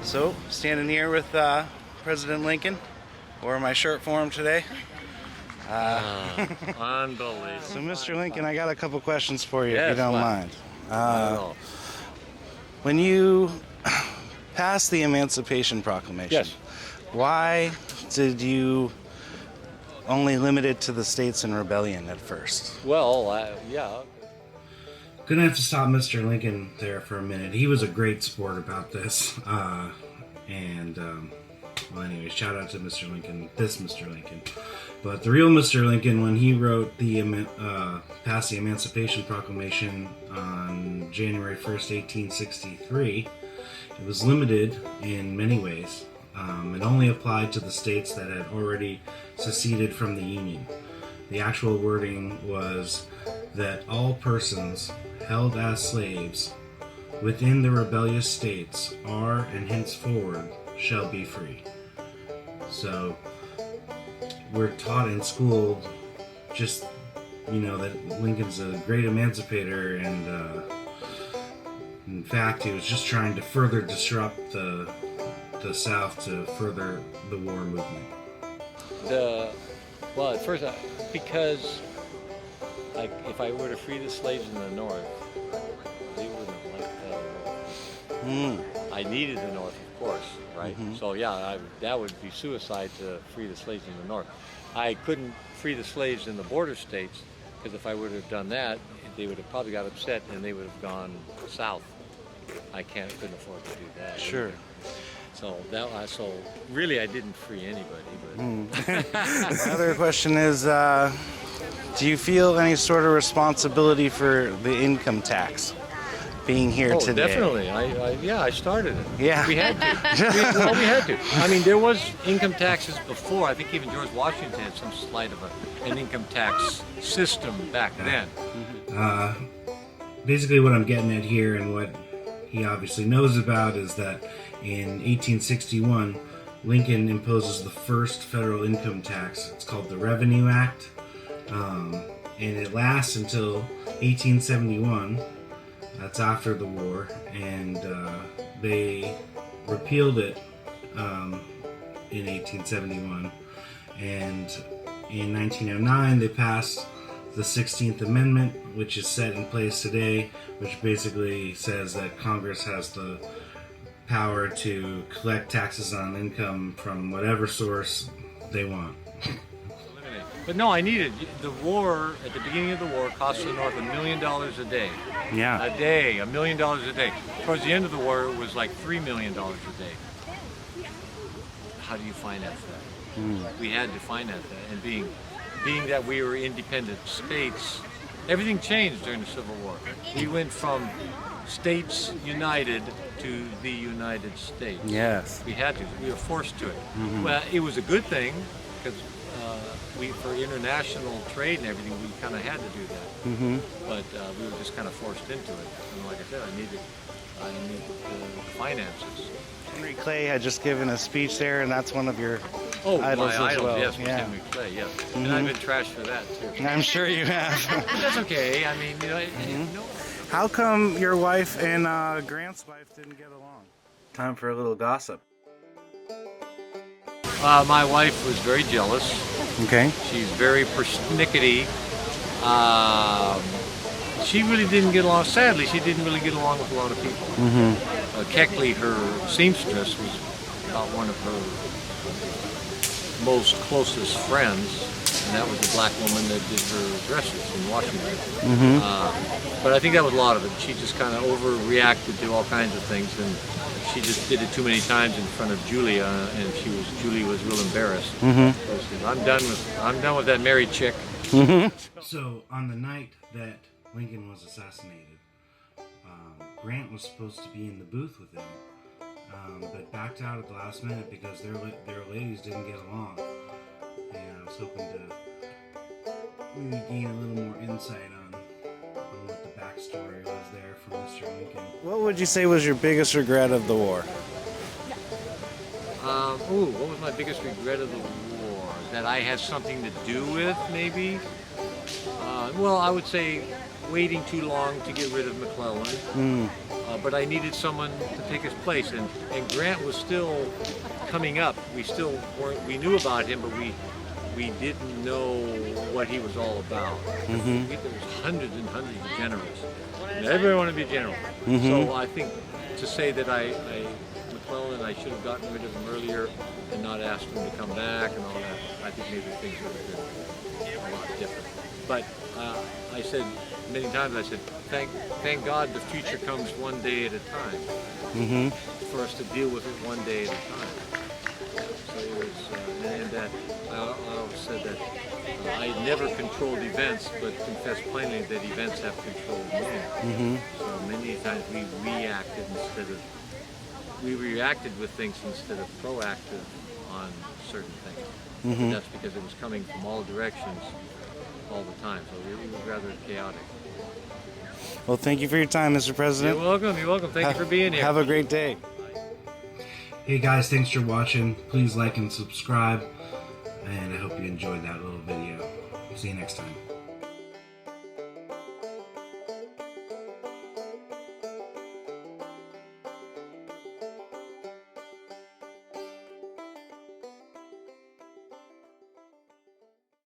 So, standing here with President Lincoln. Wore my shirt for him today. Unbelievable. So, Mr. Lincoln, I got a couple questions for you, if Yes, you don't what? mind. Not at all. When you passed the Emancipation Proclamation, Yes. why did you only limit it to the states in rebellion at first? Well, yeah. Gonna have to stop Mr. Lincoln there for a minute. He was a great sport about this. Well, anyway, shout out to Mr. Lincoln, this Mr. Lincoln. But the real Mr. Lincoln, when he wrote passed the Emancipation Proclamation on January 1st, 1863, it was limited in many ways. It only applied to the states that had already seceded from the Union. The actual wording was that all persons held as slaves within the rebellious states are and henceforward shall be free. So we're taught in school just, that Lincoln's a great emancipator, and in fact he was just trying to further disrupt the South to further the war movement. Well, at first, because if I were to free the slaves in the North, they wouldn't have liked that at all. I needed the North, of course, right? Mm-hmm. So yeah, that would be suicide to free the slaves in the North. I couldn't free the slaves in the border states, because if I would have done that, they would have probably got upset and they would have gone south. Couldn't afford to do that. Sure. Either. So really, I didn't free anybody. But Another question is, do you feel any sort of responsibility for the income tax being here today? Definitely. I started it. Yeah. We had to. We had to. I mean, there was income taxes before. I think even George Washington had some slight of an income tax system back then. Basically what I'm getting at here, and what he obviously knows about, is that in 1861, Lincoln imposes the first federal income tax. It's called the Revenue Act, and it lasts until 1871. That's after the war, and they repealed it in 1871, and in 1909 they passed the 16th Amendment, which is set in place today, which basically says that Congress has the power to collect taxes on income from whatever source they want. But no, I needed the war. At the beginning of the war, cost the North $1 million a day. Yeah. A day, $1 million a day. Towards the end of the war, it was like $3 million a day. How do you finance that? We had to finance that, and being that we were independent states, everything changed during the Civil War. We went from states united to the United States. Yes. We had to. We were forced to it. Well, it was a good thing, because for international trade and everything, we kind of had to do that. But we were just kind of forced into it. And like I said, I needed the finances. Henry Clay had just given a speech there, and that's one of your Oh, idols my as idols, well. yes, was Yeah. Henry Clay, yes. And I've been trashed for that too. I'm sure you have. That's okay. I mean, How come your wife and Grant's wife didn't get along? Time for a little gossip. my wife was very jealous. Okay. She's very persnickety. She really didn't get along. Sadly, she didn't really get along with a lot of people. Keckley, her seamstress, was about one of her most closest friends, and that was the black woman that did her dresses in Washington. But I think that was a lot of it. She just kind of overreacted to all kinds of things, and she just did it too many times in front of Julia, and Julie was real embarrassed. So she said, I'm done with that married chick. So on the night that Lincoln was assassinated, Grant was supposed to be in the booth with him, but backed out at the last minute because their ladies didn't get along. And I was hoping to maybe gain a little more insight on what the backstory was there for Mr. Lincoln. What would you say was your biggest regret of the war? What was my biggest regret of the war? That I had something to do with, maybe? Well, I would say waiting too long to get rid of McClellan. but I needed someone to take his place, and Grant was still coming up. We still weren't. We knew about him, but we didn't know what he was all about. There was hundreds and hundreds of generals. And everybody wanted to be a general. So I think to say that McClellan, I should have gotten rid of him earlier and not asked him to come back and all that. I think maybe things would have been a lot different. But I said many times, I said, thank God the future comes one day at a time. For us to deal with it one day at a time. So it was, I always said that I never controlled events, but confessed plainly that events have controlled me. So many times we reacted with things instead of proactive on certain things. And that's because it was coming from all directions all the time. So it was rather chaotic. Well, thank you for your time, Mr. President. You're welcome. You're welcome. Thank you for being here. Have a great day. Hey guys, thanks for watching. Please like and subscribe. And I hope you enjoyed that little video. See you next time.